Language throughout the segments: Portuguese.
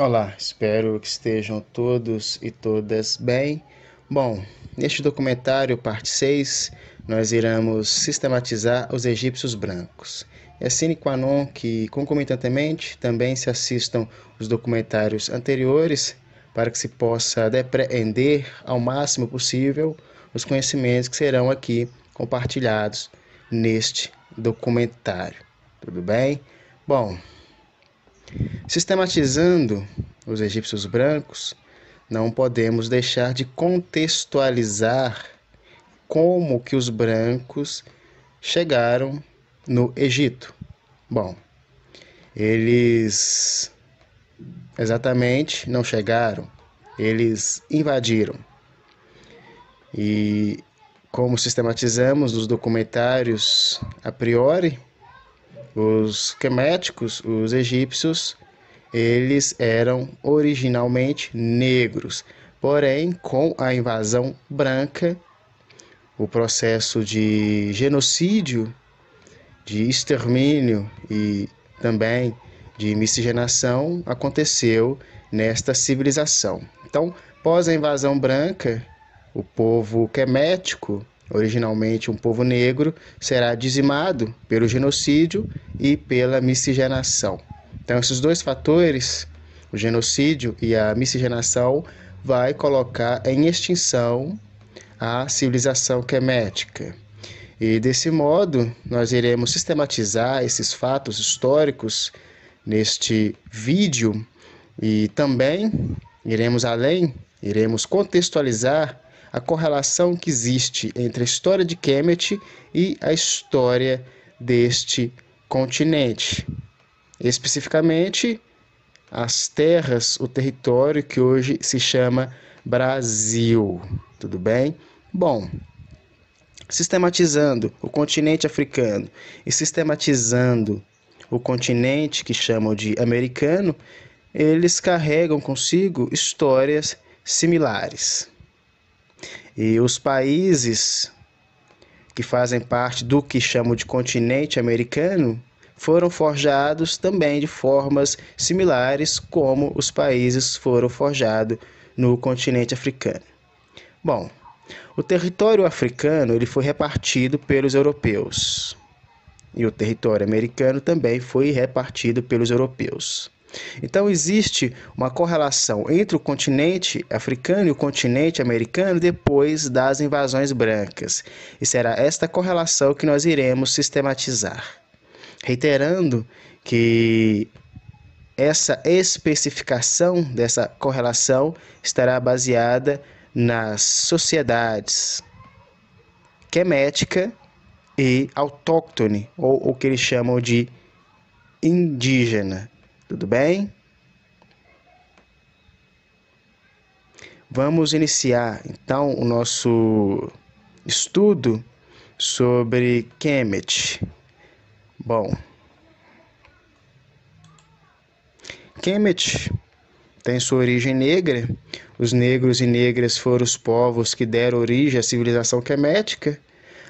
Olá, espero que estejam todos e todas bem. Bom, neste documentário, parte 6, nós iremos sistematizar os egípcios brancos. É sine qua non que, concomitantemente, também se assistam os documentários anteriores para que se possa depreender ao máximo possível os conhecimentos que serão aqui compartilhados neste documentário. Tudo bem? Bom, sistematizando os egípcios brancos, não podemos deixar de contextualizar como que os brancos chegaram no Egito. Bom, eles exatamente não chegaram, eles invadiram. E como sistematizamos nos documentários a priori, os queméticos, os egípcios, eles eram originalmente negros, porém, com a invasão branca, o processo de genocídio, de extermínio e também de miscigenação aconteceu nesta civilização. Então, pós a invasão branca, o povo quemético, originalmente um povo negro, será dizimado pelo genocídio e pela miscigenação. Então, esses dois fatores, o genocídio e a miscigenação, vai colocar em extinção a civilização quemética. E desse modo, nós iremos sistematizar esses fatos históricos neste vídeo e também iremos além, iremos contextualizar a correlação que existe entre a história de Kemet e a história deste continente. Especificamente, as terras, o território que hoje se chama Brasil. Tudo bem? Bom, sistematizando o continente africano e sistematizando o continente que chamam de americano, eles carregam consigo histórias similares. E os países que fazem parte do que chamam de continente americano foram forjados também de formas similares como os países foram forjados no continente africano. Bom, o território africano ele foi repartido pelos europeus e o território americano também foi repartido pelos europeus. Então existe uma correlação entre o continente africano e o continente americano depois das invasões brancas. E será esta correlação que nós iremos sistematizar. Reiterando que essa especificação dessa correlação estará baseada nas sociedades quemética e autóctone, ou o que eles chamam de indígena. Tudo bem? Vamos iniciar, então, o nosso estudo sobre Kemet. Bom, Kemet tem sua origem negra. Os negros e negras foram os povos que deram origem à civilização quemética.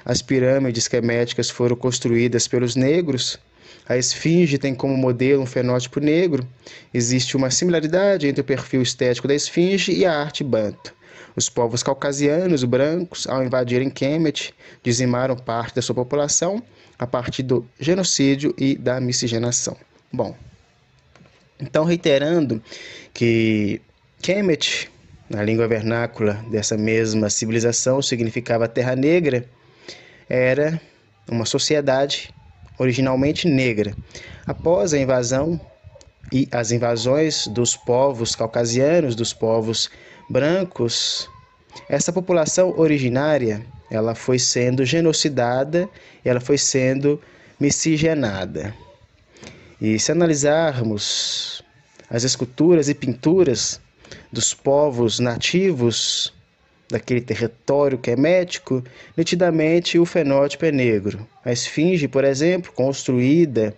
As pirâmides queméticas foram construídas pelos negros. A esfinge tem como modelo um fenótipo negro. Existe uma similaridade entre o perfil estético da esfinge e a arte banto. Os povos caucasianos brancos, ao invadirem Kemet, dizimaram parte da sua população a partir do genocídio e da miscigenação. Bom, então reiterando que Kemet, na língua vernácula dessa mesma civilização, significava terra negra, era uma sociedade originalmente negra. Após a invasão e as invasões dos povos caucasianos, dos povos brancos, essa população originária, ela foi sendo genocidada, ela foi sendo miscigenada. E se analisarmos as esculturas e pinturas dos povos nativos daquele território quemético, nitidamente o fenótipo é negro. A esfinge, por exemplo, construída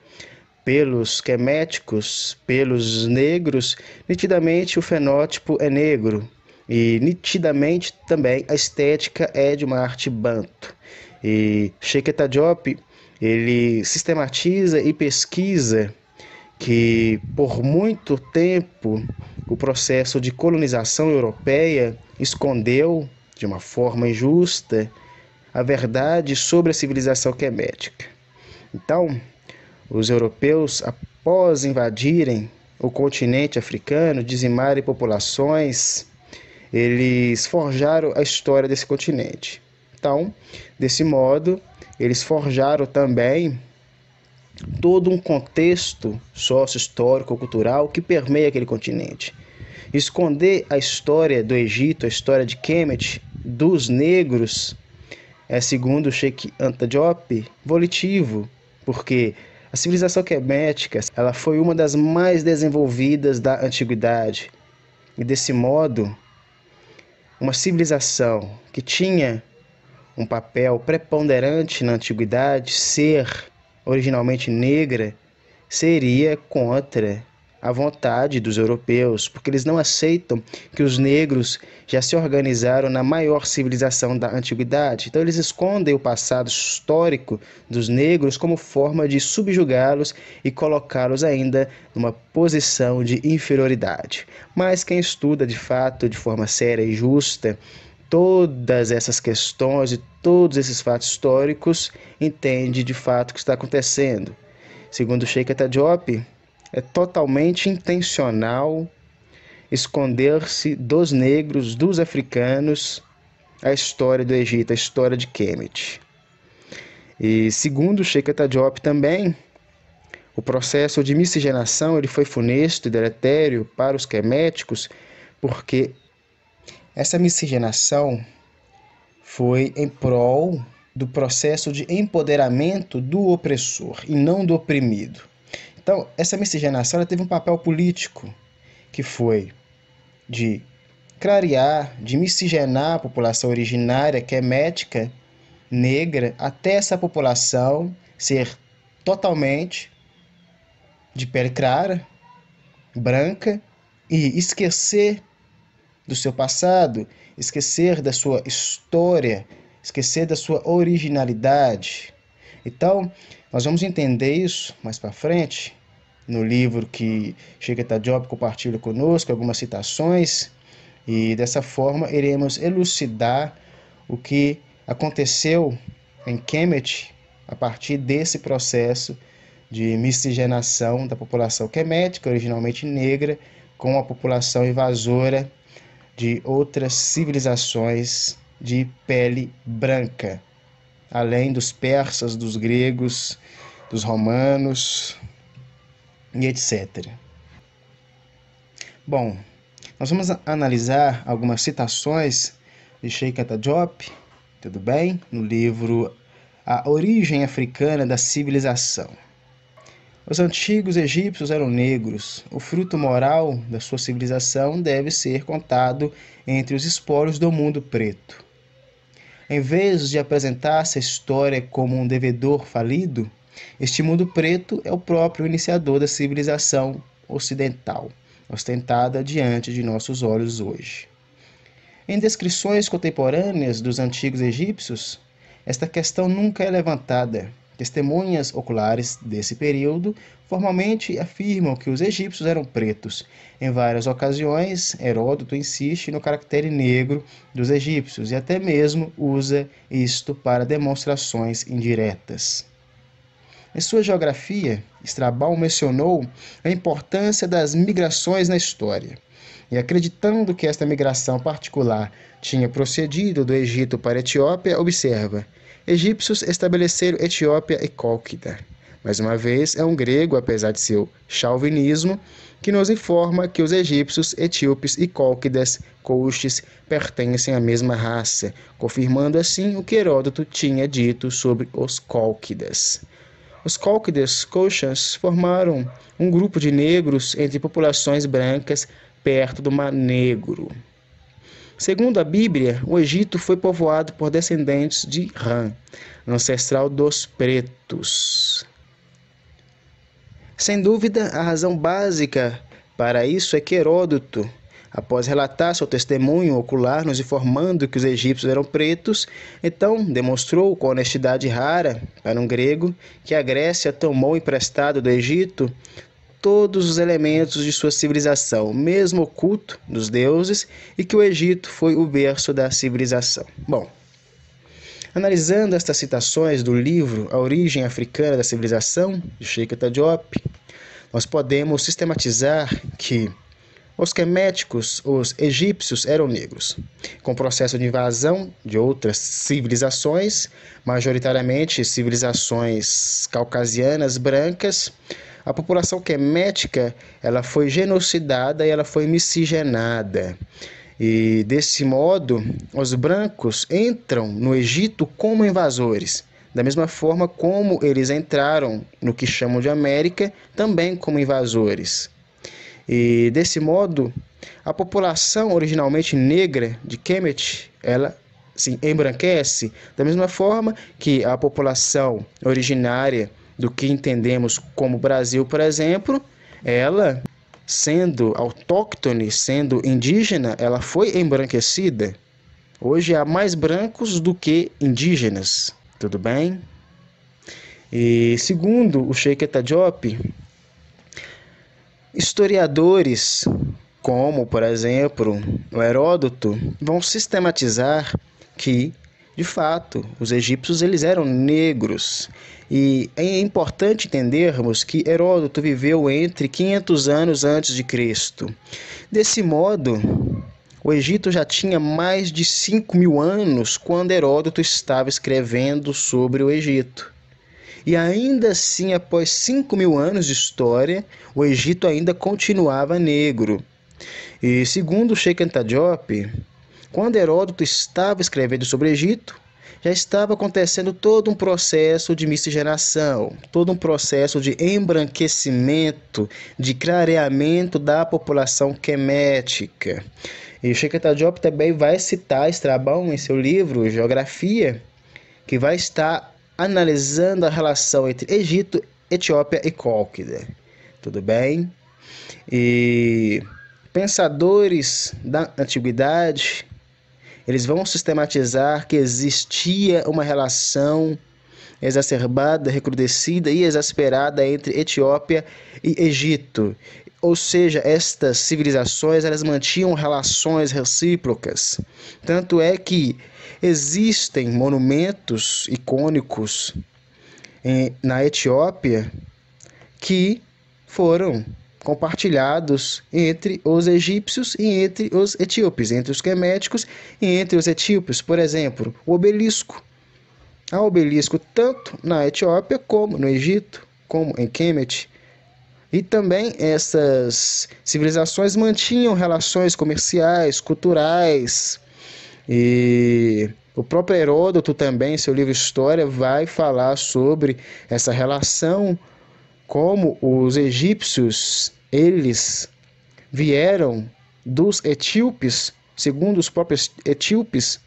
pelos queméticos, pelos negros, nitidamente o fenótipo é negro. E nitidamente também a estética é de uma arte banto. E Cheikh Anta Diop, ele sistematiza e pesquisa que por muito tempo o processo de colonização europeia escondeu, de uma forma injusta, a verdade sobre a civilização quemética. Então, os europeus, após invadirem o continente africano, dizimarem populações, eles forjaram a história desse continente. Então, desse modo, eles forjaram também todo um contexto sócio-histórico-cultural que permeia aquele continente. Esconder a história do Egito, a história de Kemet, dos negros, segundo Sheikh Anta Diop, volitivo, porque a civilização quemética ela foi uma das mais desenvolvidas da antiguidade. E desse modo, uma civilização que tinha um papel preponderante na antiguidade, ser originalmente negra, seria contra a vontade dos europeus, porque eles não aceitam que os negros já se organizaram na maior civilização da antiguidade. Então eles escondem o passado histórico dos negros como forma de subjugá-los e colocá-los ainda numa posição de inferioridade. Mas quem estuda de fato, de forma séria e justa, todas essas questões e todos esses fatos históricos, entende de fato o que está acontecendo. Segundo Sheikh Anta Diop, é totalmente intencional esconder-se dos negros, dos africanos, a história do Egito, a história de Kemet. E segundo Sheikh Anta Diop também, o processo de miscigenação ele foi funesto e deletério para os queméticos, porque essa miscigenação foi em prol do processo de empoderamento do opressor e não do oprimido. Então, essa miscigenação ela teve um papel político, que foi de clarear, de miscigenar a população originária quemética, negra, até essa população ser totalmente de pele clara, branca, e esquecer do seu passado, esquecer da sua história, esquecer da sua originalidade. Então, nós vamos entender isso mais para frente, no livro que Sheikh Anta Diop compartilha conosco, algumas citações, e dessa forma iremos elucidar o que aconteceu em Kemet a partir desse processo de miscigenação da população quemética, originalmente negra, com a população invasora de outras civilizações de pele branca, além dos persas, dos gregos, dos romanos e etc. Bom, nós vamos analisar algumas citações de Sheikh Anta Diop, tudo bem? No livro A Origem Africana da Civilização. Os antigos egípcios eram negros. O fruto moral da sua civilização deve ser contado entre os espólios do mundo preto. Em vez de apresentar-se a história como um devedor falido, este mundo preto é o próprio iniciador da civilização ocidental, ostentada diante de nossos olhos hoje. Em descrições contemporâneas dos antigos egípcios, esta questão nunca é levantada. Testemunhas oculares desse período formalmente afirmam que os egípcios eram pretos. Em várias ocasiões, Heródoto insiste no caractere negro dos egípcios e até mesmo usa isto para demonstrações indiretas. Em sua geografia, Strabão mencionou a importância das migrações na história. E acreditando que esta migração particular tinha procedido do Egito para a Etiópia, observa: egípcios estabeleceram Etiópia e Cólquida. Mais uma vez, é um grego, apesar de seu chauvinismo, que nos informa que os egípcios, etíopes e cólquidas, couches, pertencem à mesma raça, confirmando assim o que Heródoto tinha dito sobre os cólquidas. Os cólquidas, couchans, formaram um grupo de negros entre populações brancas perto do Mar Negro. Segundo a Bíblia, o Egito foi povoado por descendentes de Ram, ancestral dos pretos. Sem dúvida, a razão básica para isso é que Heródoto, após relatar seu testemunho ocular nos informando que os egípcios eram pretos, então demonstrou com honestidade rara para um grego que a Grécia tomou emprestado do Egito todos os elementos de sua civilização, mesmo oculto dos deuses, e que o Egito foi o berço da civilização. Bom, analisando estas citações do livro A Origem Africana da Civilização, de Cheikh Anta Diop, nós podemos sistematizar que os queméticos, os egípcios, eram negros, com processo de invasão de outras civilizações, majoritariamente civilizações caucasianas brancas. A população quemética, ela foi genocidada e ela foi miscigenada. E desse modo, os brancos entram no Egito como invasores, da mesma forma como eles entraram no que chamam de América, também como invasores. E desse modo, a população originalmente negra de Kemet, ela se embranquece, da mesma forma que a população originária do que entendemos como Brasil, por exemplo, ela, sendo autóctone, sendo indígena, ela foi embranquecida. Hoje há mais brancos do que indígenas, tudo bem? E segundo o Cheikh Anta Diop, historiadores, como, por exemplo, o Heródoto, vão sistematizar que, de fato, os egípcios eles eram negros. E é importante entendermos que Heródoto viveu entre 500 anos antes de Cristo. Desse modo, o Egito já tinha mais de 5.000 anos quando Heródoto estava escrevendo sobre o Egito. E ainda assim, após 5.000 anos de história, o Egito ainda continuava negro. E segundo Cheikh Anta Diop, quando Heródoto estava escrevendo sobre o Egito, já estava acontecendo todo um processo de miscigenação, todo um processo de embranquecimento, de clareamento da população quemética. E o Cheikh Anta Diop também vai citar Estrabão em seu livro Geografia, que vai estar analisando a relação entre Egito, Etiópia e Cólquida. Tudo bem? E pensadores da antiguidade, eles vão sistematizar que existia uma relação exacerbada, recrudescida e exasperada entre Etiópia e Egito. Ou seja, estas civilizações elas mantinham relações recíprocas. Tanto é que existem monumentos icônicos na Etiópia que foram compartilhados entre os egípcios e entre os etíopes, entre os queméticos e entre os etíopes. Por exemplo, o obelisco. Há obelisco tanto na Etiópia como no Egito, como em Kemet. E também essas civilizações mantinham relações comerciais, culturais. E o próprio Heródoto também, em seu livro História, vai falar sobre essa relação, como os egípcios, eles vieram dos etíopes, segundo os próprios etíopes,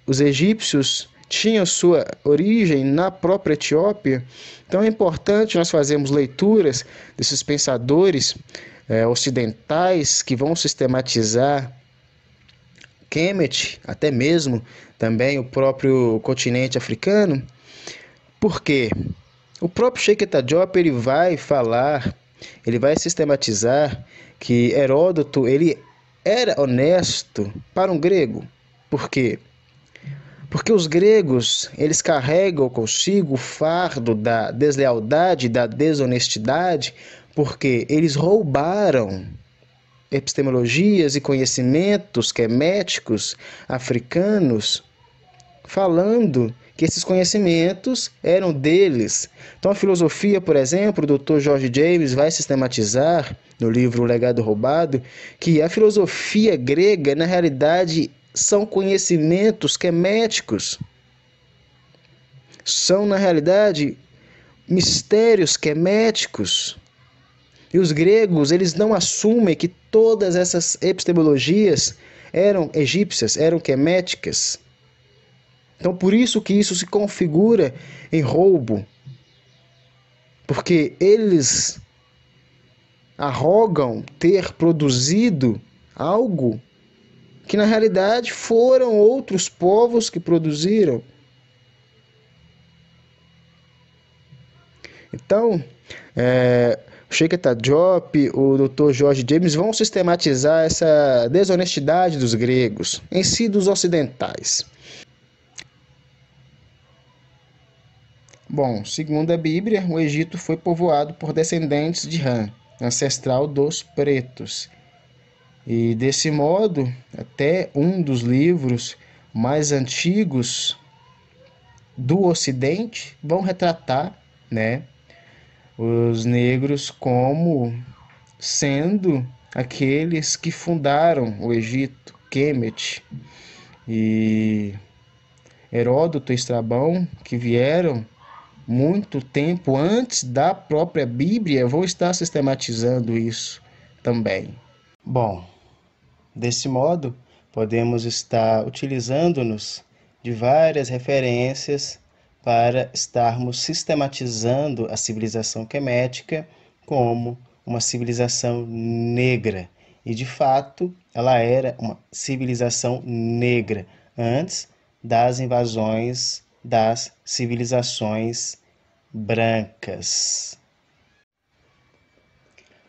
os egípcios tinham sua origem na própria Etiópia. Então é importante nós fazermos leituras desses pensadores ocidentais que vão sistematizar Kemet, até mesmo também o próprio continente africano. Por quê? O próprio Cheikh Anta Diop ele vai falar, ele vai sistematizar que Heródoto ele era honesto para um grego. Por quê? Porque os gregos, eles carregam consigo o fardo da deslealdade, da desonestidade, porque eles roubaram epistemologias e conhecimentos queméticos africanos, falando que esses conhecimentos eram deles. Então a filosofia, por exemplo, o Dr. George James vai sistematizar no livro O Legado Roubado que a filosofia grega, na realidade, são conhecimentos queméticos. São, na realidade, mistérios queméticos. E os gregos, eles não assumem que todas essas epistemologias eram egípcias, eram queméticas. Então, por isso que isso se configura em roubo. Porque eles arrogam ter produzido algo que na realidade foram outros povos que produziram. Então, Sheikh Anta Diop, o Dr. George James vão sistematizar essa desonestidade dos gregos, em si dos ocidentais. Bom, segundo a Bíblia, o Egito foi povoado por descendentes de Ham, ancestral dos pretos. E desse modo, até um dos livros mais antigos do Ocidente vão retratar, né, os negros como sendo aqueles que fundaram o Egito, Kemet e Heródoto e Estrabão, que vieram muito tempo antes da própria Bíblia, vão estar sistematizando isso também. Bom, desse modo, podemos estar utilizando-nos de várias referências para estarmos sistematizando a civilização quemética como uma civilização negra. E, de fato, ela era uma civilização negra antes das invasões das civilizações brancas.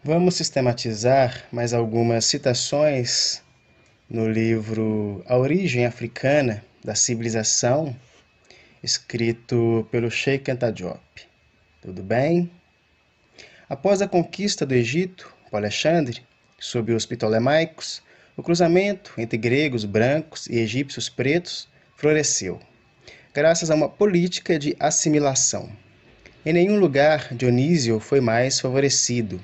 Vamos sistematizar mais algumas citações no livro A Origem Africana da Civilização, escrito pelo Sheikh Anta Diop. Tudo bem? Após a conquista do Egito por Alexandre, sob os Ptolemaicos, o cruzamento entre gregos brancos e egípcios pretos floresceu, graças a uma política de assimilação. Em nenhum lugar Dionísio foi mais favorecido,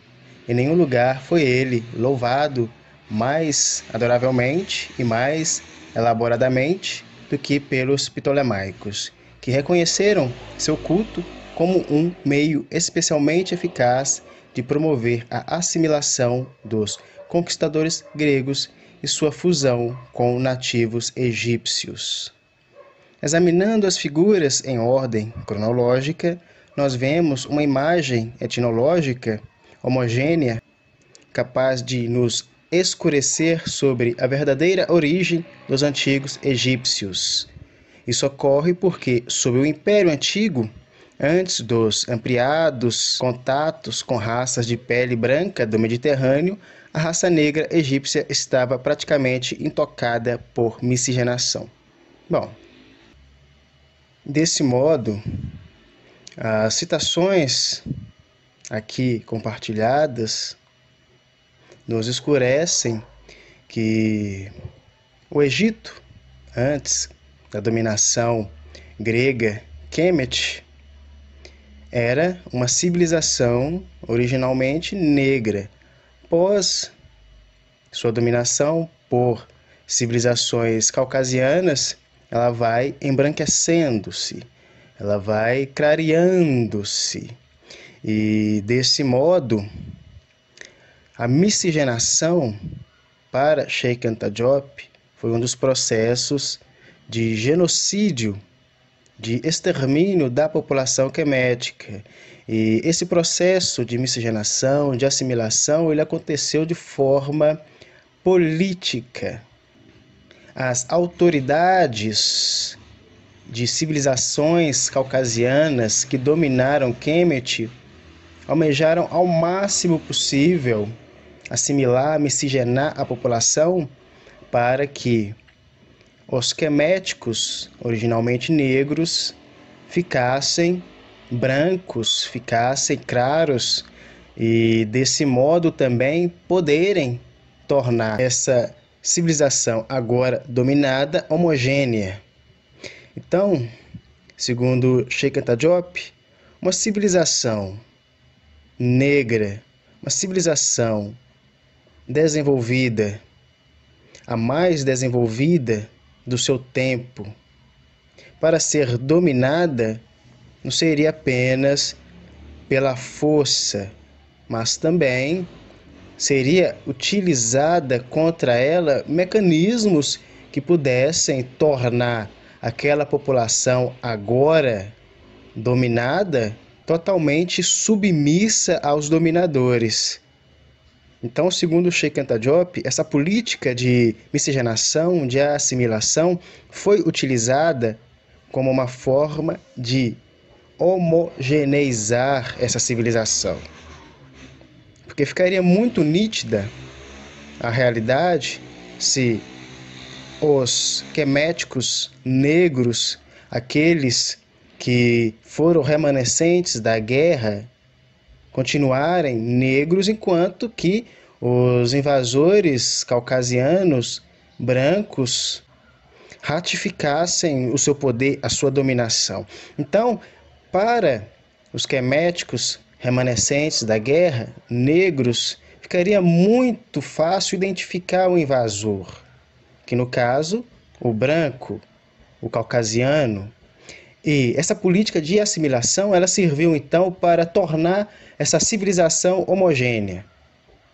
em nenhum lugar foi ele louvado mais adoravelmente e mais elaboradamente do que pelos Ptolemaicos, que reconheceram seu culto como um meio especialmente eficaz de promover a assimilação dos conquistadores gregos e sua fusão com nativos egípcios. Examinando as figuras em ordem cronológica, nós vemos uma imagem etnológica homogênea, capaz de nos escurecer sobre a verdadeira origem dos antigos egípcios. Isso ocorre porque, sob o Império Antigo, antes dos ampliados contatos com raças de pele branca do Mediterrâneo, a raça negra egípcia estava praticamente intocada por miscigenação. Bom, desse modo, as citações aqui compartilhadas nos escurecem que o Egito, antes da dominação grega Kemet, era uma civilização originalmente negra. Após sua dominação por civilizações caucasianas, ela vai embranquecendo-se, ela vai clareando-se. E desse modo, a miscigenação para Sheikh Anta Diop foi um dos processos de genocídio, de extermínio da população quemética. E esse processo de miscigenação, de assimilação, ele aconteceu de forma política. As autoridades de civilizações caucasianas que dominaram Kemet almejaram ao máximo possível assimilar, miscigenar a população para que os queméticos, originalmente negros, ficassem brancos, ficassem claros e desse modo também poderem tornar essa civilização agora dominada homogênea. Então, segundo Sheikh Anta Diop, uma civilização negra, uma civilização desenvolvida, a mais desenvolvida do seu tempo, para ser dominada, não seria apenas pela força, mas também seria utilizada contra ela mecanismos que pudessem tornar aquela população agora dominada totalmente submissa aos dominadores. Então, segundo Sheikh Anta Diop, essa política de miscigenação, de assimilação, foi utilizada como uma forma de homogeneizar essa civilização. porque ficaria muito nítida a realidade se os queméticos negros, aqueles que foram remanescentes da guerra, continuarem negros, enquanto que os invasores caucasianos brancos ratificassem o seu poder, a sua dominação. Então, para os queméticos remanescentes da guerra, negros, ficaria muito fácil identificar o invasor, que no caso, o branco, o caucasiano. E essa política de assimilação, ela serviu então para tornar essa civilização homogênea,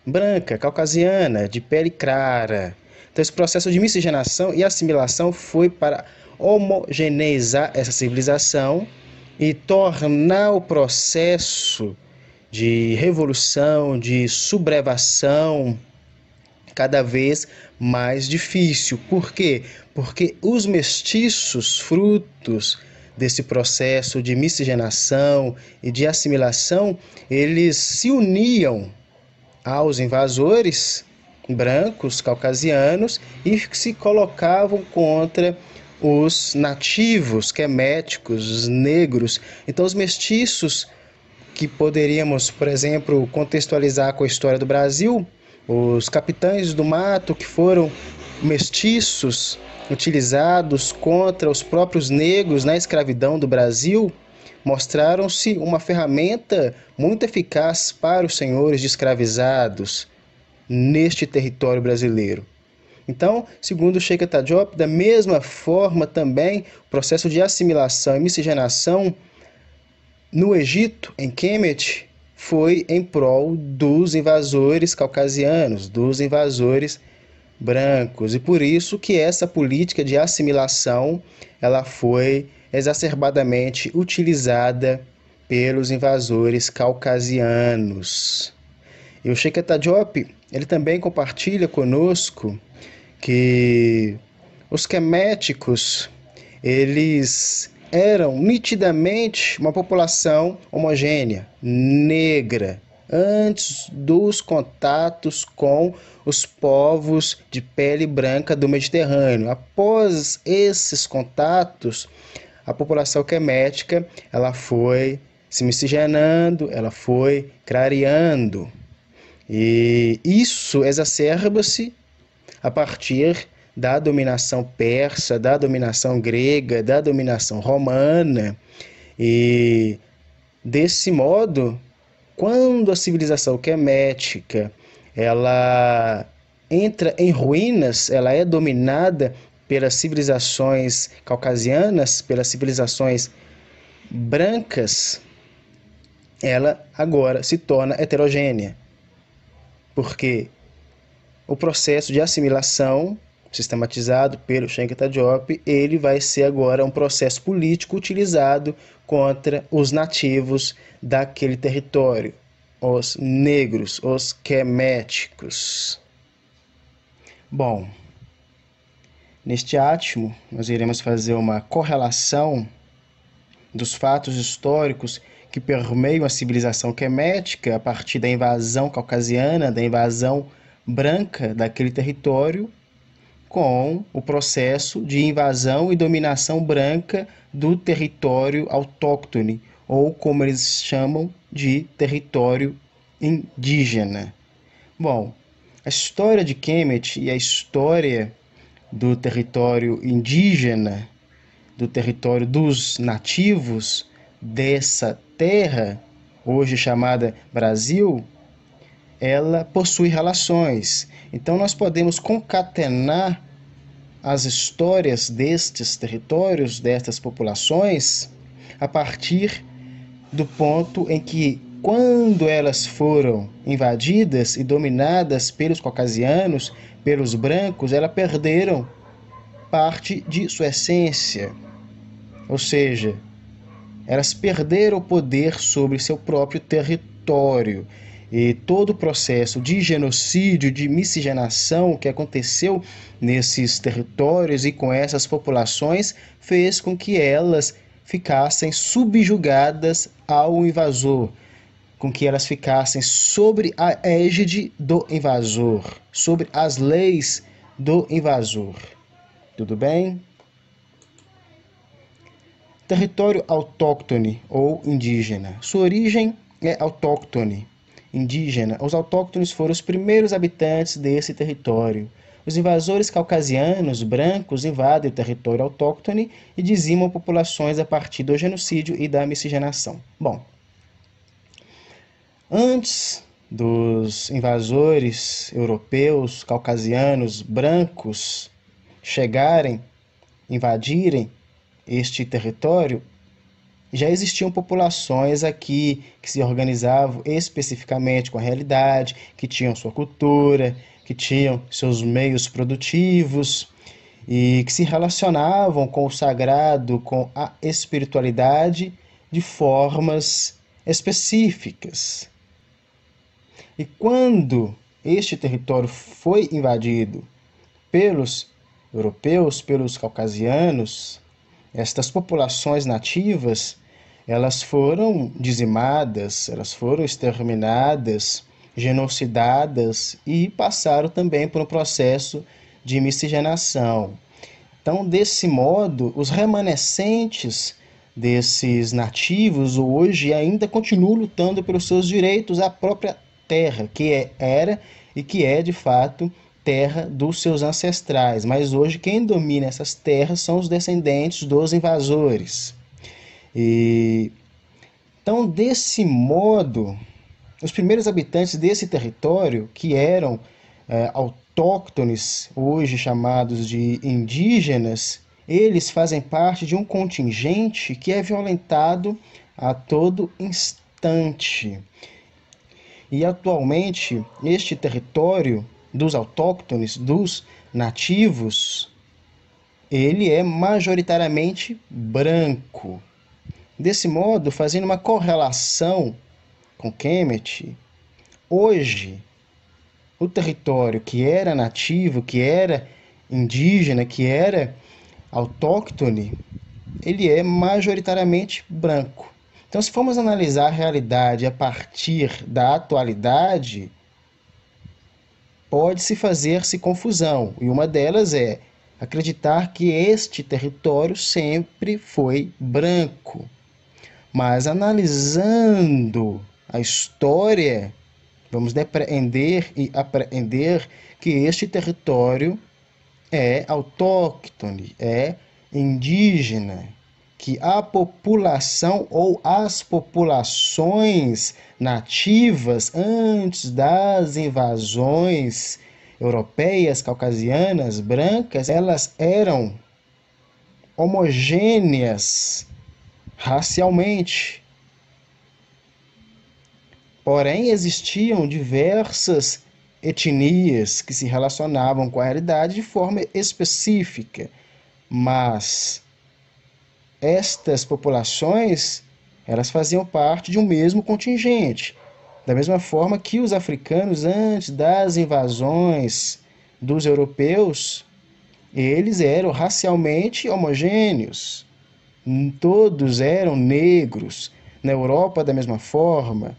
branca, caucasiana, de pele clara. Então esse processo de miscigenação e assimilação foi para homogeneizar essa civilização e tornar o processo de revolução, de sublevação, cada vez mais difícil. Por quê? Porque os mestiços, frutos desse processo de miscigenação e de assimilação, eles se uniam aos invasores brancos, caucasianos, e se colocavam contra os nativos, queméticos, os negros. Então os mestiços, que poderíamos, por exemplo, contextualizar com a história do Brasil, os capitães do mato, que foram mestiços utilizados contra os próprios negros na escravidão do Brasil, mostraram-se uma ferramenta muito eficaz para os senhores de escravizados neste território brasileiro. Então, segundo Cheikh Anta Diop, da mesma forma também o processo de assimilação e miscigenação no Egito, em Kemet, foi em prol dos invasores caucasianos, dos invasores brancos. E por isso que essa política de assimilação ela foi exacerbadamente utilizada pelos invasores caucasianos. E o Cheikh Anta Diop, ele também compartilha conosco que os queméticos, eles eram nitidamente uma população homogênea, negra, antes dos contatos com os povos de pele branca do Mediterrâneo. Após esses contatos, a população quemética ela foi se miscigenando, ela foi clareando. E isso exacerba-se a partir da dominação persa, da dominação grega, da dominação romana. E desse modo, quando a civilização quemética ela entra em ruínas, ela é dominada pelas civilizações caucasianas, pelas civilizações brancas, ela agora se torna heterogênea, porque o processo de assimilação sistematizado pelo Cheikh Anta Diop, ele vai ser agora um processo político utilizado contra os nativos daquele território, os negros, os queméticos. Bom, neste átimo nós iremos fazer uma correlação dos fatos históricos que permeiam a civilização quemética a partir da invasão caucasiana, da invasão branca daquele território, com o processo de invasão e dominação branca do território autóctone, ou como eles chamam de território indígena. Bom, a história de Kemet e a história do território indígena, do território dos nativos dessa terra, hoje chamada Brasil, ela possui relações. Então nós podemos concatenar as histórias destes territórios, destas populações, a partir do ponto em que, quando elas foram invadidas e dominadas pelos caucasianos, pelos brancos, elas perderam parte de sua essência. Ou seja, elas perderam o poder sobre seu próprio território. E todo o processo de genocídio, de miscigenação que aconteceu nesses territórios e com essas populações fez com que elas ficassem subjugadas ao invasor. com que elas ficassem sobre a égide do invasor, sobre as leis do invasor. Tudo bem? Território autóctone ou indígena. Sua origem é autóctone, indígena. Os autóctones foram os primeiros habitantes desse território. Os invasores caucasianos brancos invadem o território autóctone e dizimam populações a partir do genocídio e da miscigenação. Bom, antes dos invasores europeus, caucasianos, brancos chegarem, invadirem este território, já existiam populações aqui que se organizavam especificamente com a realidade, que tinham sua cultura, que tinham seus meios produtivos e que se relacionavam com o sagrado, com a espiritualidade de formas específicas. E quando este território foi invadido pelos europeus, pelos caucasianos, estas populações nativas, elas foram dizimadas, elas foram exterminadas, genocidadas e passaram também por um processo de miscigenação. Então, desse modo, os remanescentes desses nativos hoje ainda continuam lutando pelos seus direitos à própria terra, que era e que é de fato terra dos seus ancestrais, mas hoje quem domina essas terras são os descendentes dos invasores. Então, desse modo, os primeiros habitantes desse território, que eram autóctones, hoje chamados de indígenas, eles fazem parte de um contingente que é violentado a todo instante. E atualmente, este território dos autóctones, dos nativos, ele é majoritariamente branco. Desse modo, fazendo uma correlação com Kemet, hoje, o território que era nativo, que era indígena, que era autóctone, ele é majoritariamente branco. Então, se formos analisar a realidade a partir da atualidade, pode-se fazer-se confusão, e uma delas é acreditar que este território sempre foi branco. Mas analisando a história, vamos depreender e apreender que este território é autóctone, é indígena, que a população ou as populações nativas antes das invasões europeias, caucasianas, brancas, elas eram homogêneas racialmente. Porém, existiam diversas etnias que se relacionavam com a realidade de forma específica, mas estas populações, elas faziam parte de um mesmo contingente. Da mesma forma que os africanos, antes das invasões dos europeus, eles eram racialmente homogêneos. Todos eram negros. Na Europa, da mesma forma,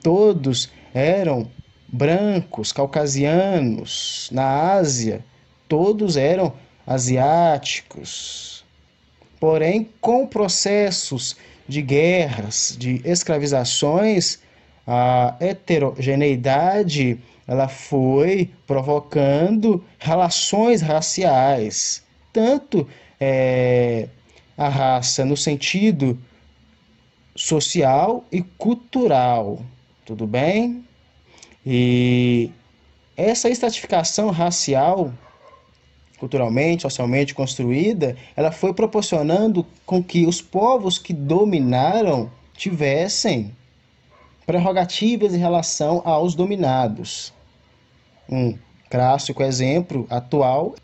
todos eram brancos, caucasianos. Na Ásia, todos eram asiáticos. Porém, com processos de guerras, de escravizações, a heterogeneidade ela foi provocando relações raciais, tanto a raça no sentido social e cultural, tudo bem? E essa estratificação racial, culturalmente, socialmente construída, ela foi proporcionando com que os povos que dominaram tivessem prerrogativas em relação aos dominados. Um clássico exemplo atual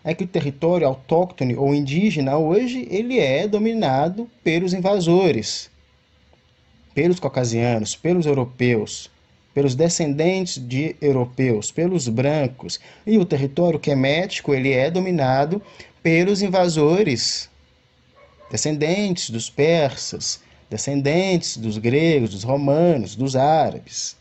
é que o território autóctone ou indígena hoje ele é dominado pelos invasores, pelos caucasianos, pelos europeus, pelos descendentes de europeus, pelos brancos. E o território quemético ele é dominado pelos invasores, descendentes dos persas, descendentes dos gregos, dos romanos, dos árabes.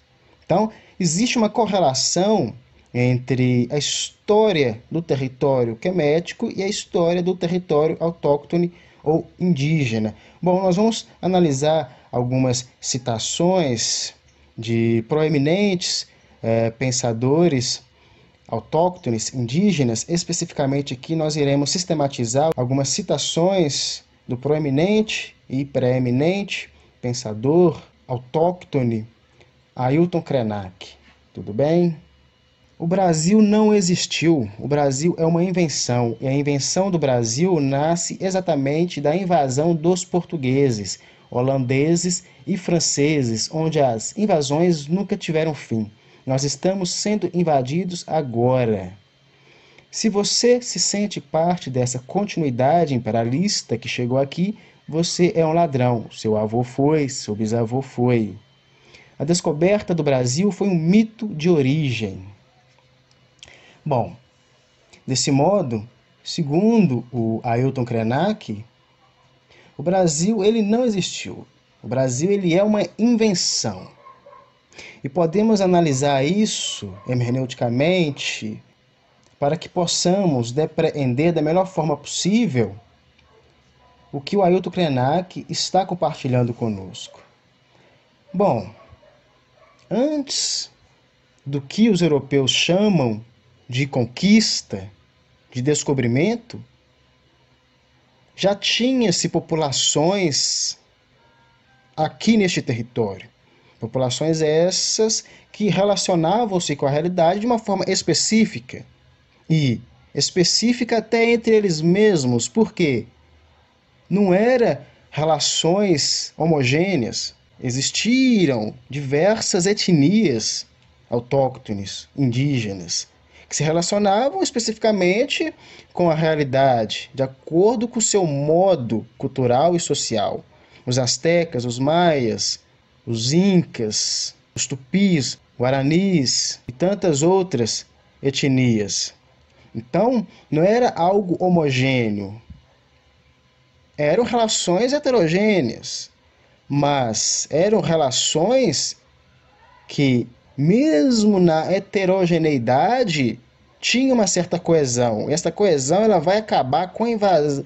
Então, existe uma correlação entre a história do território quemético e a história do território autóctone ou indígena. Bom, nós vamos analisar algumas citações de proeminentes pensadores autóctones, indígenas. Especificamente aqui nós iremos sistematizar algumas citações do proeminente e preeminente pensador autóctone Ailton Krenak. Tudo bem? O Brasil não existiu. O Brasil é uma invenção. E a invenção do Brasil nasce exatamente da invasão dos portugueses, holandeses e franceses, onde as invasões nunca tiveram fim. Nós estamos sendo invadidos agora. Se você se sente parte dessa continuidade imperialista que chegou aqui, você é um ladrão. Seu avô foi, seu bisavô foi. A descoberta do Brasil foi um mito de origem. Bom, desse modo, segundo o Ailton Krenak, o Brasil ele não existiu. O Brasil ele é uma invenção. E podemos analisar isso hermeneuticamente para que possamos depreender da melhor forma possível o que o Ailton Krenak está compartilhando conosco. Bom, antes do que os europeus chamam de conquista, de descobrimento, já tinha-se populações aqui neste território. Populações essas que relacionavam-se com a realidade de uma forma específica. E específica até entre eles mesmos, porque não eram relações homogêneas. Existiram diversas etnias autóctones, indígenas, que se relacionavam especificamente com a realidade, de acordo com o seu modo cultural e social. Os astecas, os maias, os incas, os tupis, guaranis e tantas outras etnias. Então, não era algo homogêneo. Eram relações heterogêneas, mas eram relações que, mesmo na heterogeneidade, tinha uma certa coesão. E essa coesão ela vai acabar com a invasão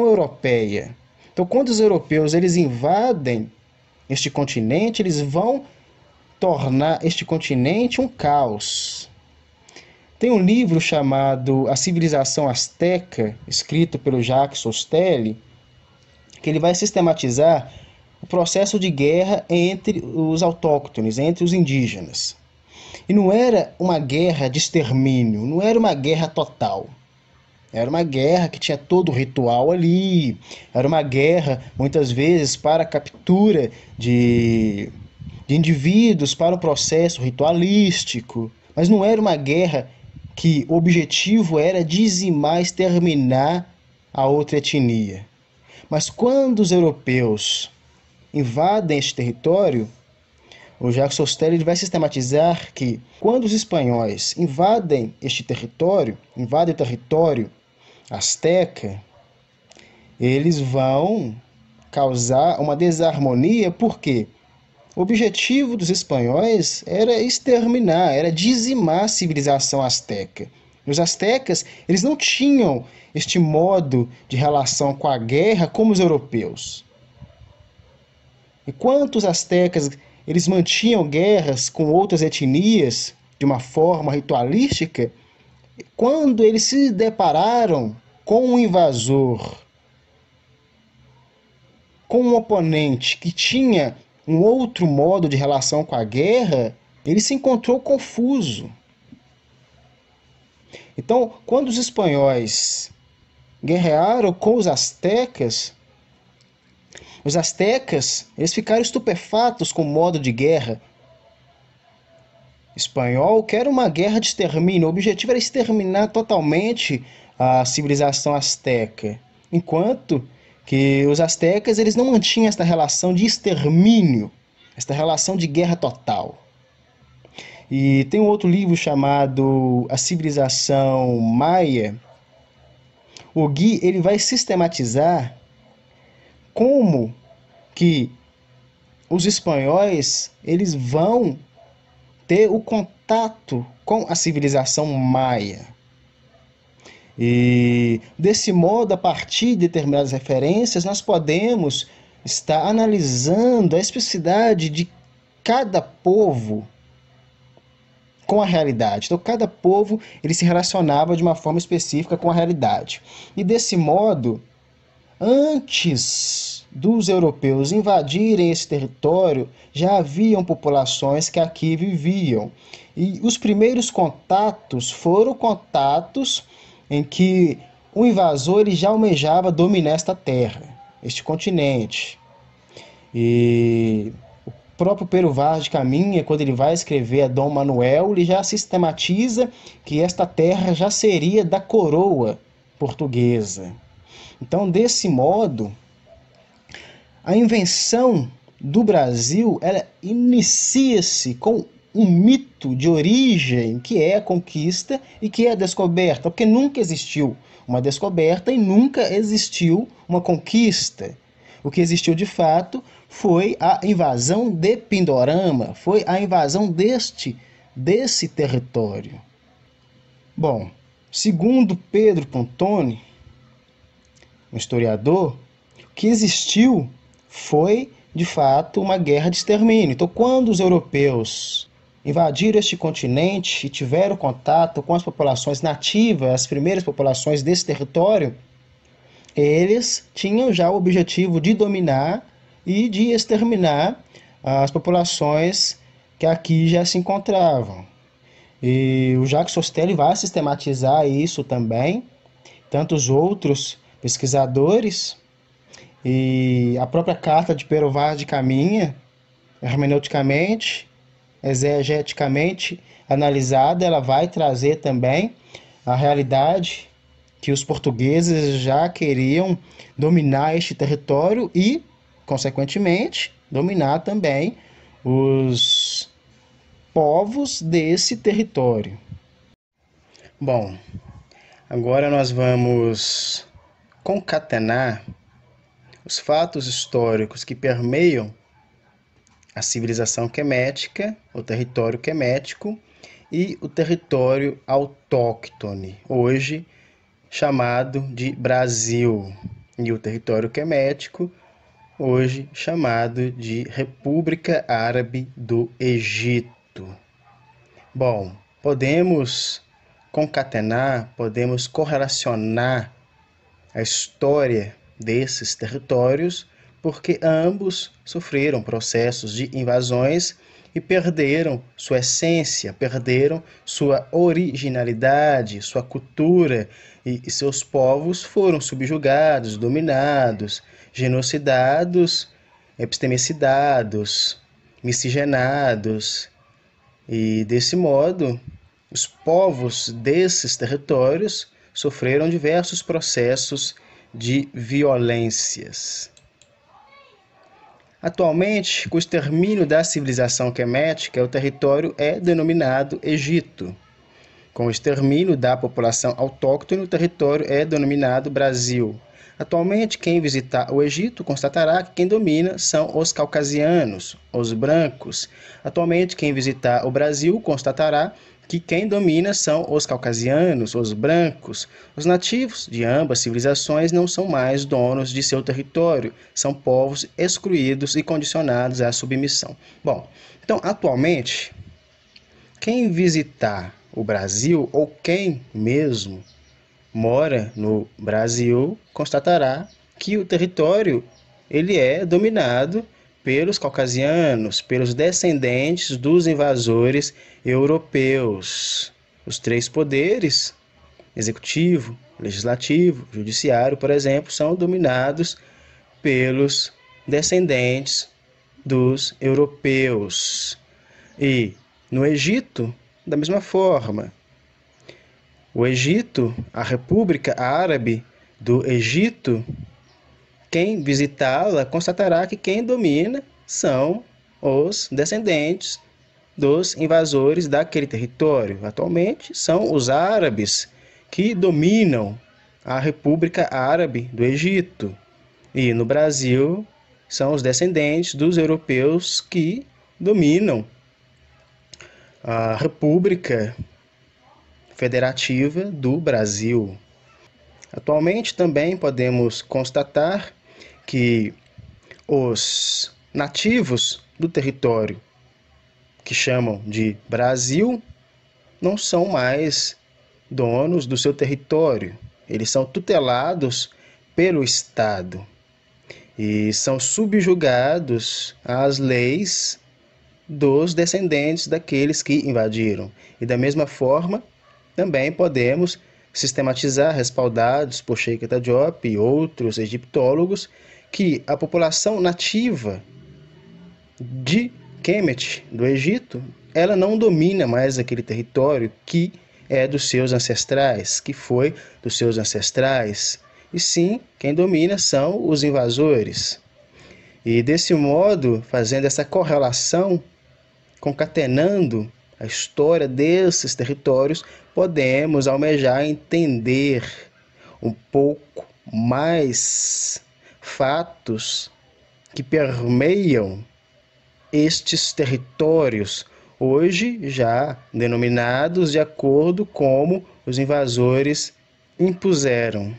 europeia. Então, quando os europeus eles invadem este continente, eles vão tornar este continente um caos. Tem um livro chamado A Civilização Azteca, escrito pelo Jacques Sostelli, que ele vai sistematizar o processo de guerra entre os autóctones, entre os indígenas. E não era uma guerra de extermínio, não era uma guerra total. Era uma guerra que tinha todo o ritual ali. Era uma guerra, muitas vezes, para a captura de indivíduos, para o processo ritualístico. Mas não era uma guerra que o objetivo era dizimar, exterminar a outra etnia. Mas quando os europeus invadem este território, o Jacques Sostelli vai sistematizar que quando os espanhóis invadem este território, invadem o território asteca, eles vão causar uma desarmonia, porque o objetivo dos espanhóis era exterminar, era dizimar a civilização asteca. Os astecas, eles não tinham este modo de relação com a guerra como os europeus. Enquanto os astecas eles mantinham guerras com outras etnias de uma forma ritualística, quando eles se depararam com um invasor, com um oponente que tinha um outro modo de relação com a guerra, ele se encontrou confuso. Então, quando os espanhóis guerrearam com os astecas eles ficaram estupefatos com o modo de guerra espanhol, que era uma guerra de extermínio. O objetivo era exterminar totalmente a civilização asteca, enquanto que os astecas eles não mantinham esta relação de extermínio, esta relação de guerra total. E tem um outro livro chamado A Civilização Maia. O Gui ele vai sistematizar como que os espanhóis eles vão ter o contato com a civilização maia. E desse modo, a partir de determinadas referências, nós podemos estar analisando a especificidade de cada povo com a realidade. Então, cada povo ele se relacionava de uma forma específica com a realidade. E desse modo, antes dos europeus invadirem esse território, já haviam populações que aqui viviam. E os primeiros contatos foram contatos em que o invasor ele já almejava dominar esta terra, este continente. E o próprio Pero Vaz de Caminha, quando ele vai escrever a Dom Manuel, ele já sistematiza que esta terra já seria da coroa portuguesa. Então, desse modo, a invenção do Brasil ela inicia-se com um mito de origem que é a conquista e que é a descoberta, porque nunca existiu uma descoberta e nunca existiu uma conquista. O que existiu de fato foi a invasão de Pindorama, foi a invasão desse território. Bom, segundo Pedro Pontoni, um historiador, o que existiu foi, de fato, uma guerra de extermínio. Então, quando os europeus invadiram este continente e tiveram contato com as populações nativas, as primeiras populações desse território, eles tinham já o objetivo de dominar e de exterminar as populações que aqui já se encontravam. E o Jacques Sostelli vai sistematizar isso também, tantos outros pesquisadores, e a própria carta de Pero Vaz de Caminha, hermeneuticamente, exegeticamente analisada, ela vai trazer também a realidade que os portugueses já queriam dominar este território e, consequentemente, dominar também os povos desse território. Bom, agora nós vamos concatenar os fatos históricos que permeiam a civilização quemética, o território quemético e o território autóctone, hoje chamado de Brasil, e o território quemético, hoje chamado de República Árabe do Egito. Bom, podemos concatenar, podemos correlacionar a história desses territórios, porque ambos sofreram processos de invasões e perderam sua essência, perderam sua originalidade, sua cultura, e seus povos foram subjugados, dominados, genocidados, epistemicidados, miscigenados. E desse modo, os povos desses territórios sofreram diversos processos de violências. Atualmente, com o extermínio da civilização quemética, o território é denominado Egito. Com o extermínio da população autóctone, o território é denominado Brasil. Atualmente, quem visitar o Egito constatará que quem domina são os caucasianos, os brancos. Atualmente, quem visitar o Brasil constatará que quem domina são os caucasianos, os brancos. Os nativos de ambas civilizações não são mais donos de seu território, são povos excluídos e condicionados à submissão. Bom, então, atualmente, quem visitar o Brasil, ou quem mesmo mora no Brasil, constatará que o território ele é dominado pelos caucasianos, pelos descendentes dos invasores europeus. Os três poderes, executivo, legislativo, judiciário, por exemplo, são dominados pelos descendentes dos europeus. E no Egito, da mesma forma, o Egito, a República Árabe do Egito, quem visitá-la constatará que quem domina são os descendentes dos invasores daquele território. Atualmente são os árabes que dominam a República Árabe do Egito. E no Brasil são os descendentes dos europeus que dominam a República Federativa do Brasil. Atualmente também podemos constatar que os nativos do território, que chamam de Brasil, não são mais donos do seu território. Eles são tutelados pelo Estado e são subjugados às leis dos descendentes daqueles que invadiram. E da mesma forma, também podemos sistematizar, respaldados por Cheikh Anta Diop e outros egiptólogos, que a população nativa de Kemet, do Egito, ela não domina mais aquele território que é dos seus ancestrais, que foi dos seus ancestrais. E sim, quem domina são os invasores. E desse modo, fazendo essa correlação, concatenando a história desses territórios, podemos almejar entender um pouco mais fatos que permeiam estes territórios, hoje já denominados de acordo como os invasores impuseram.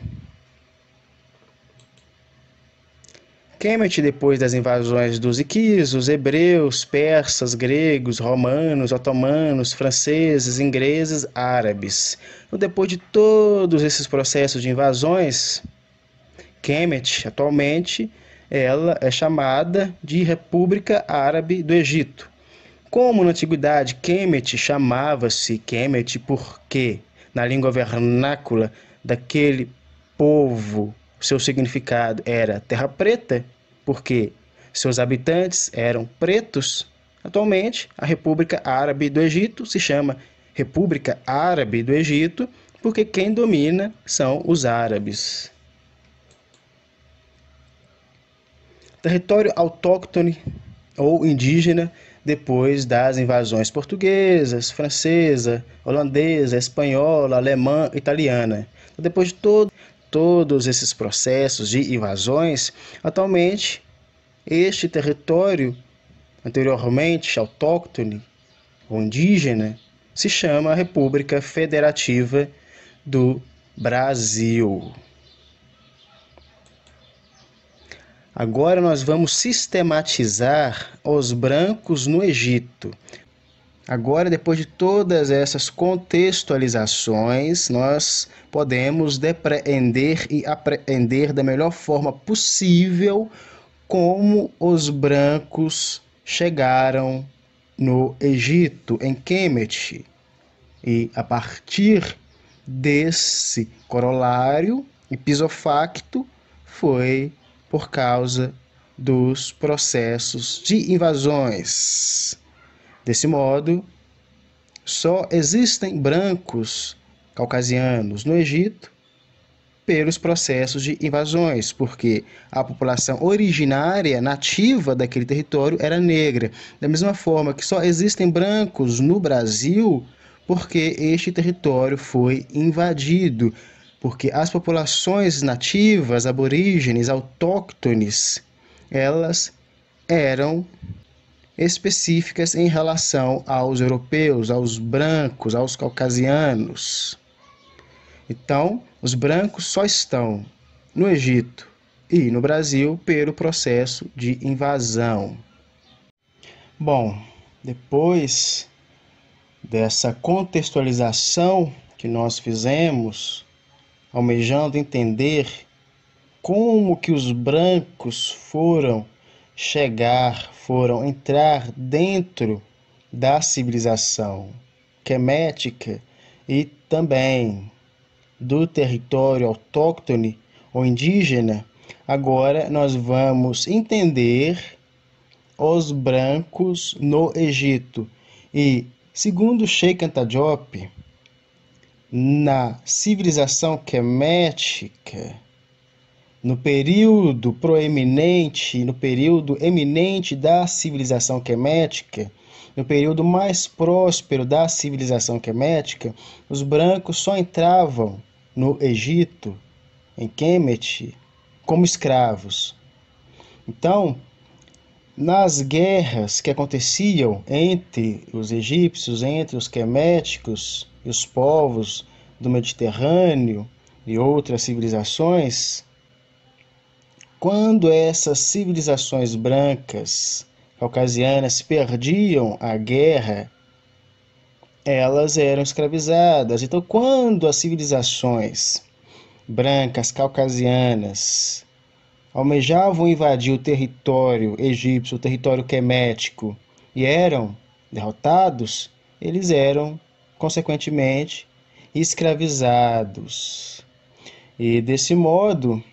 Kemet, depois das invasões dos iquisos, hebreus, persas, gregos, romanos, otomanos, franceses, ingleses, árabes. Então, depois de todos esses processos de invasões, Kemet, atualmente, ela é chamada de República Árabe do Egito. Como na antiguidade Kemet chamava-se Kemet porque, na língua vernácula daquele povo, seu significado era terra preta, porque seus habitantes eram pretos. Atualmente, a República Árabe do Egito se chama República Árabe do Egito, porque quem domina são os árabes. Território autóctone ou indígena depois das invasões portuguesas, francesa, holandesa, espanhola, alemã, italiana. Depois de todos esses processos de invasões, atualmente este território, anteriormente autóctone ou indígena, se chama República Federativa do Brasil. Agora nós vamos sistematizar os brancos no Egito. Agora, depois de todas essas contextualizações, nós podemos depreender e apreender da melhor forma possível como os brancos chegaram no Egito, em Kemet. E a partir desse corolário ipsofacto foi por causa dos processos de invasões. Desse modo, só existem brancos caucasianos no Egito pelos processos de invasões, porque a população originária, nativa daquele território, era negra. Da mesma forma que só existem brancos no Brasil porque este território foi invadido, porque as populações nativas, aborígenes, autóctones, elas eram específicas em relação aos europeus, aos brancos, aos caucasianos. Então, os brancos só estão no Egito e no Brasil pelo processo de invasão. Bom, depois dessa contextualização que nós fizemos, almejando entender como que os brancos foram entrar dentro da civilização quemética e também do território autóctone ou indígena, agora nós vamos entender os brancos no Egito. E, segundo Cheikh Anta Diop, na civilização quemética, no período proeminente, no período eminente da civilização quemética, no período mais próspero da civilização quemética, os brancos só entravam no Egito, em Kemet, como escravos. Então, nas guerras que aconteciam entre os egípcios, entre os queméticos e os povos do Mediterrâneo e outras civilizações, quando essas civilizações brancas caucasianas perdiam a guerra, elas eram escravizadas. Então, quando as civilizações brancas caucasianas almejavam invadir o território egípcio, o território quemético, e eram derrotados, eles eram, consequentemente, escravizados. E desse modo,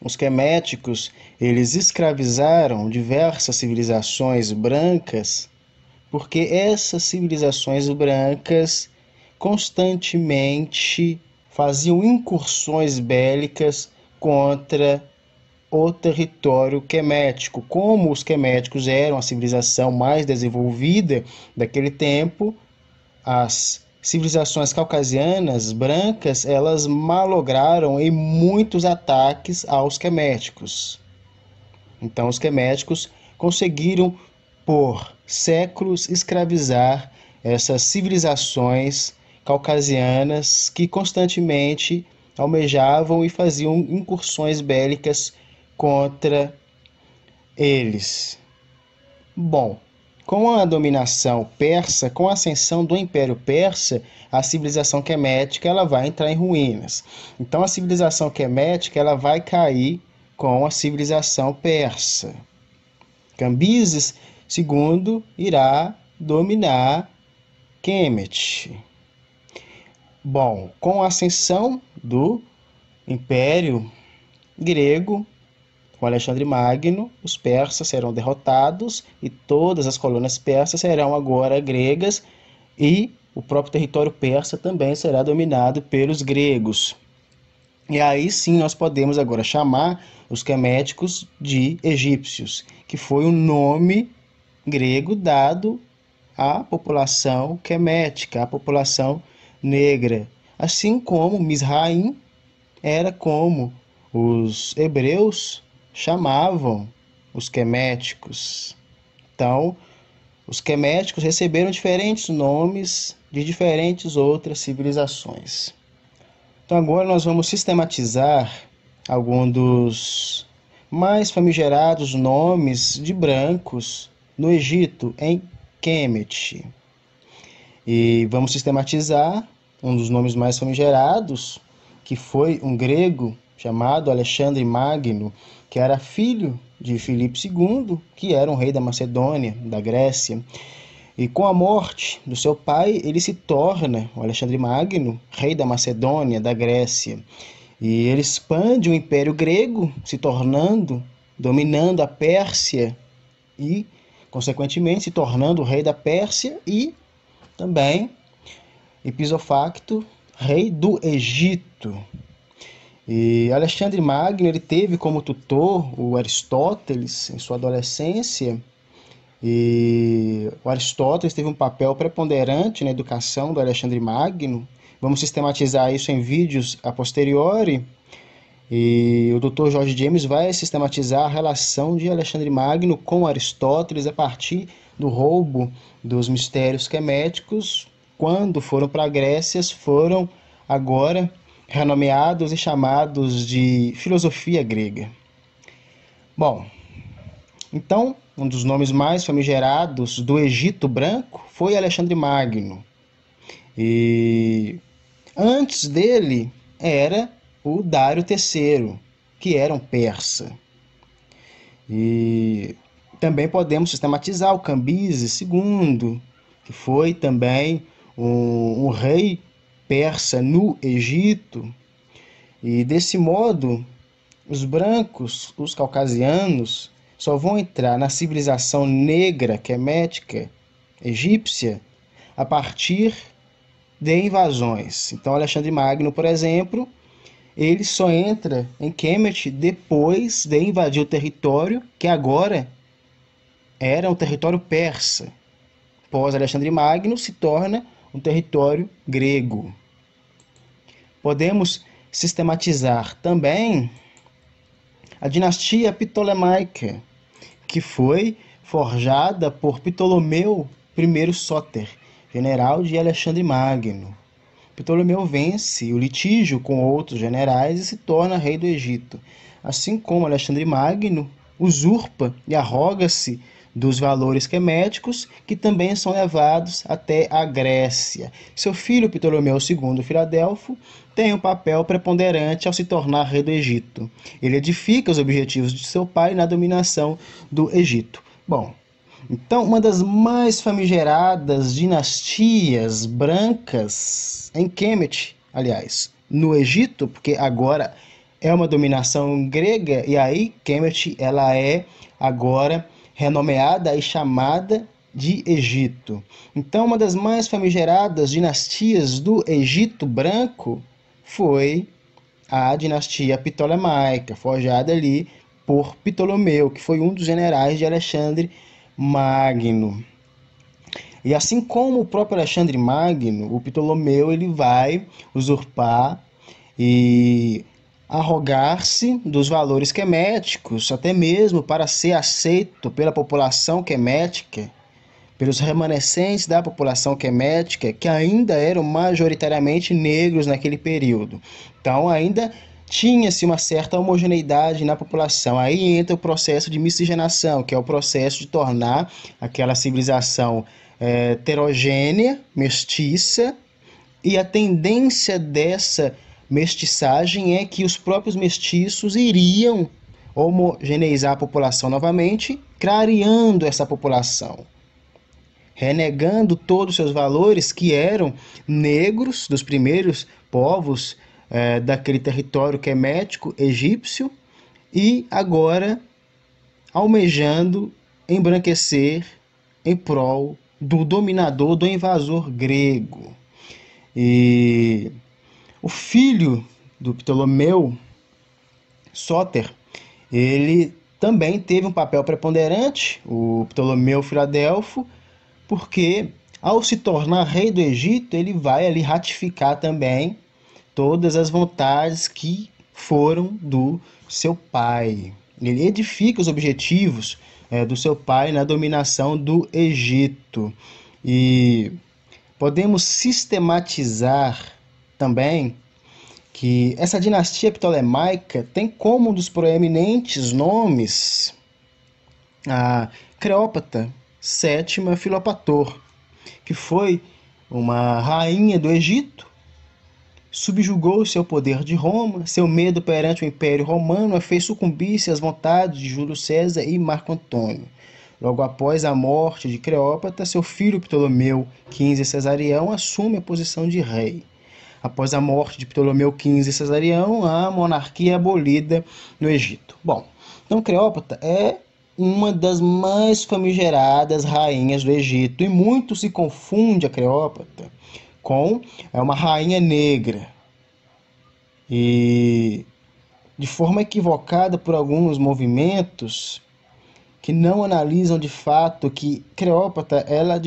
os queméticos, eles escravizaram diversas civilizações brancas, porque essas civilizações brancas constantemente faziam incursões bélicas contra o território quemético. Como os queméticos eram a civilização mais desenvolvida daquele tempo, as civilizações caucasianas brancas, elas malograram em muitos ataques aos queméticos. Então, os queméticos conseguiram, por séculos, escravizar essas civilizações caucasianas que constantemente almejavam e faziam incursões bélicas contra eles. Bom, com a dominação persa, com a ascensão do Império Persa, a civilização quemética ela vai entrar em ruínas. Então a civilização quemética ela vai cair com a civilização persa. Cambises II irá dominar Kemet. Bom, com a ascensão do Império Grego, com Alexandre Magno, os persas serão derrotados e todas as colônias persas serão agora gregas e o próprio território persa também será dominado pelos gregos. E aí sim nós podemos agora chamar os queméticos de egípcios, que foi o nome grego dado à população quemética, à população negra. Assim como Mizraim era como os hebreus chamavam os queméticos. Então, os queméticos receberam diferentes nomes de diferentes outras civilizações. Então, agora nós vamos sistematizar alguns dos mais famigerados nomes de brancos no Egito, em Kemet. E vamos sistematizar um dos nomes mais famigerados, que foi um grego chamado Alexandre Magno, que era filho de Filipe II, que era um rei da Macedônia, da Grécia. E com a morte do seu pai, ele se torna, o Alexandre Magno, rei da Macedônia, da Grécia. E ele expande o Império Grego, se tornando, dominando a Pérsia e, consequentemente, se tornando o rei da Pérsia e também, ipso facto, rei do Egito. E Alexandre Magno ele teve como tutor o Aristóteles em sua adolescência, e o Aristóteles teve um papel preponderante na educação do Alexandre Magno. Vamos sistematizar isso em vídeos a posteriori. E o Dr. Jorge James vai sistematizar a relação de Alexandre Magno com Aristóteles a partir do roubo dos mistérios queméticos. Quando foram para a Grécia, foram agora renomeados e chamados de filosofia grega. Bom, então, um dos nomes mais famigerados do Egito Branco foi Alexandre Magno. E antes dele era o Dário III, que era um persa. E também podemos sistematizar o Cambises II, que foi também um rei persa no Egito. E desse modo, os brancos, os caucasianos, só vão entrar na civilização negra quemética egípcia a partir de invasões. Então, Alexandre Magno, por exemplo, ele só entra em Kemet depois de invadir o território que agora era um território persa. Após Alexandre Magno, se torna um território grego. Podemos sistematizar também a dinastia ptolemaica, que foi forjada por Ptolomeu I Sóter, general de Alexandre Magno. Ptolomeu vence o litígio com outros generais e se torna rei do Egito, assim como Alexandre Magno usurpa e arroga-se dos valores queméticos que também são levados até a Grécia. Seu filho Ptolomeu II Filadelfo tem um papel preponderante ao se tornar rei do Egito. Ele edifica os objetivos de seu pai na dominação do Egito. Bom, então, uma das mais famigeradas dinastias brancas em Kemet, aliás, no Egito, porque agora é uma dominação grega, e aí Kemet ela é agora renomeada e chamada de Egito. Então, uma das mais famigeradas dinastias do Egito branco foi a dinastia ptolemaica, forjada ali por Ptolomeu, que foi um dos generais de Alexandre Magno. E assim como o próprio Alexandre Magno, o Ptolomeu ele vai usurpar e arrogar-se dos valores queméticos, até mesmo para ser aceito pela população quemética, pelos remanescentes da população quemética, que ainda eram majoritariamente negros naquele período. Então, ainda tinha-se uma certa homogeneidade na população. Aí entra o processo de miscigenação, que é o processo de tornar aquela civilização heterogênea, mestiça, e a tendência dessa mestiçagem é que os próprios mestiços iriam homogeneizar a população novamente, clareando essa população, renegando todos os seus valores que eram negros, dos primeiros povos daquele território quemético egípcio, e agora almejando embranquecer em prol do dominador, do invasor grego. E o filho do Ptolomeu, Sóter, ele também teve um papel preponderante, o Ptolomeu Filadelfo, porque ao se tornar rei do Egito, ele vai ali ratificar também todas as vontades que foram do seu pai. Ele edifica os objetivos do seu pai na dominação do Egito. E podemos sistematizar também que essa dinastia ptolemaica tem como um dos proeminentes nomes a Cleópatra VII Filopator, que foi uma rainha do Egito, subjugou seu poder de Roma, seu medo perante o Império Romano a fez sucumbir-se às vontades de Júlio César e Marco Antônio. Logo após a morte de Cleópatra, seu filho Ptolomeu XV Cesarião assume a posição de rei. Após a morte de Ptolomeu XV Cesarião, a monarquia é abolida no Egito. Bom, então Cleópatra é uma das mais famigeradas rainhas do Egito, e muito se confunde a Cleópatra com uma rainha negra. E de forma equivocada por alguns movimentos que não analisam de fato que Cleópatra, ela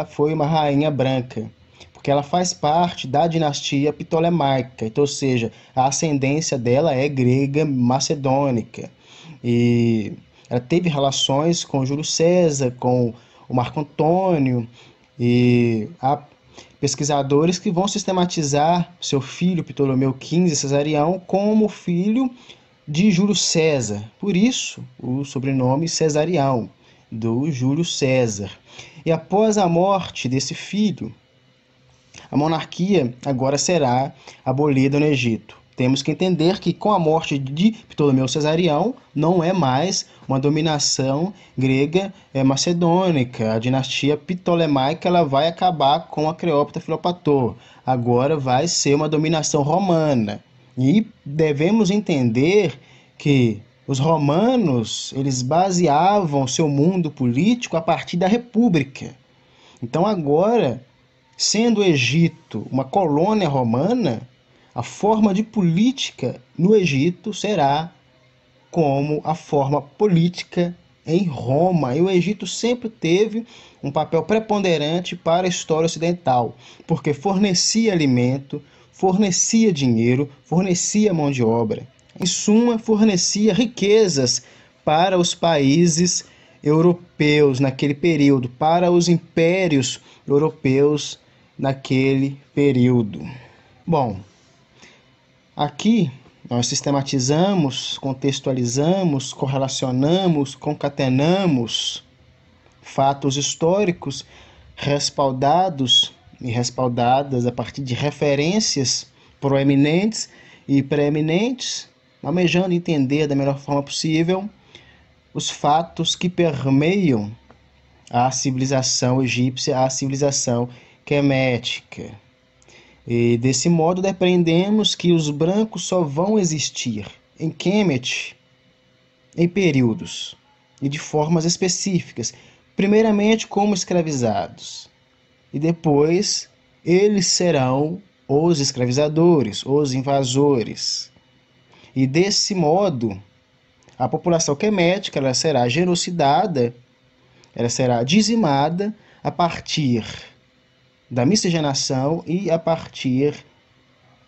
foi uma rainha branca, porque ela faz parte da dinastia ptolemaica, então, ou seja, a ascendência dela é grega macedônica. E ela teve relações com Júlio César, com o Marco Antônio, e há pesquisadores que vão sistematizar seu filho Ptolomeu XV Cesarião como filho de Júlio César. Por isso, o sobrenome Cesarião, do Júlio César. E após a morte desse filho, a monarquia agora será abolida no Egito. Temos que entender que com a morte de Ptolomeu Cesarião não é mais uma dominação grega macedônica. A dinastia ptolemaica ela vai acabar com a Cleópatra Filopator. Agora vai ser uma dominação romana. E devemos entender que os romanos eles baseavam seu mundo político a partir da república. Então agora, sendo o Egito uma colônia romana, a forma de política no Egito será como a forma política em Roma. E o Egito sempre teve um papel preponderante para a história ocidental, porque fornecia alimento, fornecia dinheiro, fornecia mão de obra. Em suma, fornecia riquezas para os países europeus naquele período, para os impérios europeus naquele período. Bom, aqui nós sistematizamos, contextualizamos, correlacionamos, concatenamos fatos históricos respaldados e respaldadas a partir de referências proeminentes e preeminentes, almejando entender da melhor forma possível os fatos que permeiam a civilização egípcia, a civilização quemética. E desse modo depreendemos que os brancos só vão existir em Kemet em períodos e de formas específicas, primeiramente como escravizados, e depois eles serão os escravizadores, os invasores. E desse modo, a população quemética ela será genocidada, ela será dizimada a partir da miscigenação e a partir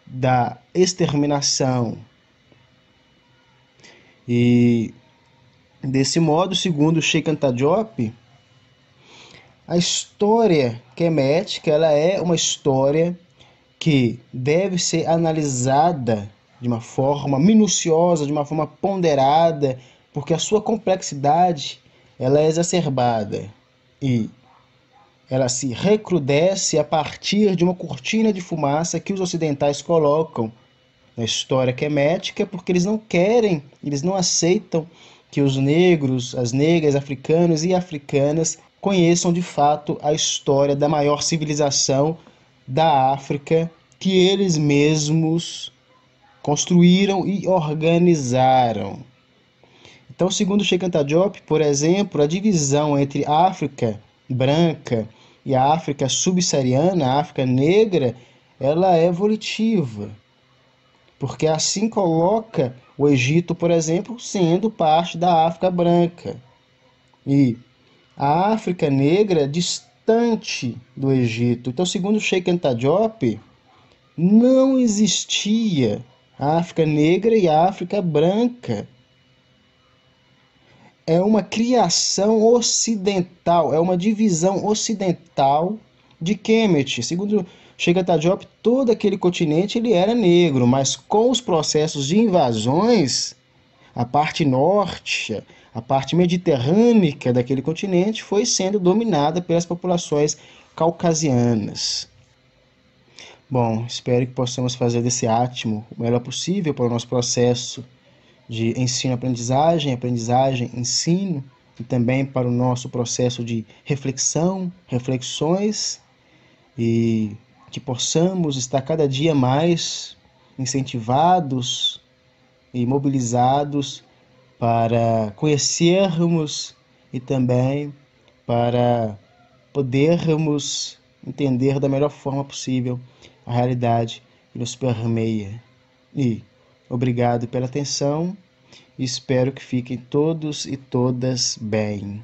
da exterminação. E desse modo, segundo Sheikh Anta Diop, a história quemética ela é uma história que deve ser analisada de uma forma minuciosa, de uma forma ponderada, porque a sua complexidade ela é exacerbada e ela se recrudesce a partir de uma cortina de fumaça que os ocidentais colocam na história quemética, porque eles não querem, eles não aceitam que os negros, as negras, africanos e africanas conheçam de fato a história da maior civilização da África que eles mesmos construíram e organizaram. Então, segundo Sheikh Anta Diop, por exemplo, a divisão entre a África branca e a África subsaariana, a África negra, ela é volitiva, porque assim coloca o Egito, por exemplo, sendo parte da África branca. E a África negra distante do Egito. Então, segundo Sheikh Anta Diop, não existia a África negra e a África branca. É uma criação ocidental, é uma divisão ocidental de Kemet. Segundo Sheikh Anta Diop, todo aquele continente ele era negro, mas com os processos de invasões, a parte norte, a parte mediterrânea daquele continente foi sendo dominada pelas populações caucasianas. Bom, espero que possamos fazer desse átimo o melhor possível para o nosso processo de ensino-aprendizagem, aprendizagem-ensino, e também para o nosso processo de reflexão, reflexões, e que possamos estar cada dia mais incentivados e mobilizados para conhecermos e também para podermos entender da melhor forma possível a realidade que nos permeia. E obrigado pela atenção e espero que fiquem todos e todas bem.